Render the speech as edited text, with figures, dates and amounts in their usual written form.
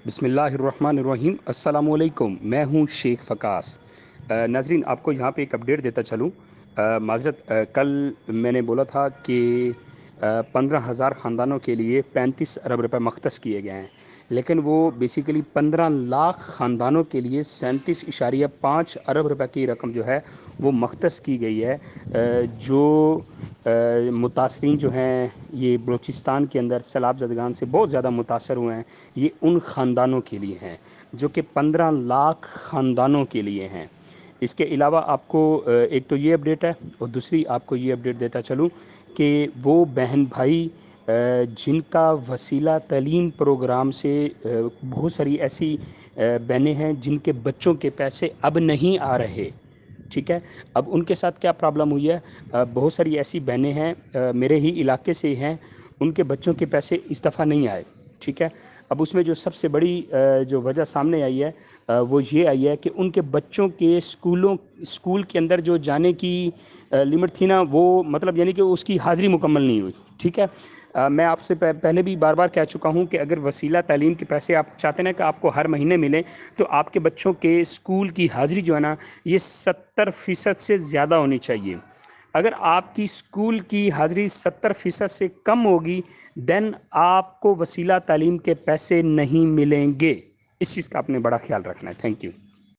بسم اللہ الرحمن الرحیم۔ السلام علیکم، میں ہوں شیخ فقاس۔ ناظرین، آپ کو یہاں پہ ایک اپڈیٹ دیتا چلوں۔ معذرت، کل میں نے بولا تھا کہ 15,000 خاندانوں کے لیے 35 ارب روپے مختص کیے گئے ہیں، لیکن وہ بیسیکلی 15 لاکھ خاندانوں کے لیے 37.5 ارب روپے کی رقم جو ہے وہ مختص کی گئی ہے۔ جو متاثرین جو ہیں یہ بلوچستان کے اندر سیلاب زدگان سے بہت زیادہ متاثر ہوئے ہیں، یہ ان خاندانوں کے لیے ہیں جو کہ 15 لاکھ خاندانوں کے لیے ہیں۔ اس کے علاوہ آپ کو ایک تو یہ اپڈیٹ ہے، اور دوسری آپ کو یہ اپڈیٹ دیتا چلوں کہ وہ بہن بھائی جن کا وسیلہ تعلیم پروگرام سے بہت ساری ایسی بہنیں ہیں جن کے بچوں کے پیسے اب نہیں آ رہے، ٹھیک ہے۔ اب ان کے ساتھ کیا پرابلم ہوئی ہے؟ بہت ساری ایسی بہنیں ہیں میرے ہی علاقے سے ہیں، ان کے بچوں کے پیسے اس دفعہ نہیں آئے، ٹھیک ہے۔ اب اس میں جو سب سے بڑی جو وجہ سامنے آئی ہے وہ یہ آئی ہے کہ ان کے بچوں کے اسکول کے اندر جو جانے کی لمٹ تھی نا، وہ مطلب یعنی کہ اس کی حاضری مکمل نہیں ہوئی، ٹھیک ہے۔ میں آپ سے پہلے بھی بار بار کہہ چکا ہوں کہ اگر وسیلہ تعلیم کے پیسے آپ چاہتے ہیں کہ آپ کو ہر مہینے ملیں، تو آپ کے بچوں کے اسکول کی حاضری جو ہے نا، یہ 70% سے زیادہ ہونی چاہیے۔ اگر آپ کی اسکول کی حاضری 70% سے کم ہوگی، دین آپ کو وسیلہ تعلیم کے پیسے نہیں ملیں گے۔ اس چیز کا آپ نے بڑا خیال رکھنا ہے۔ Thank you.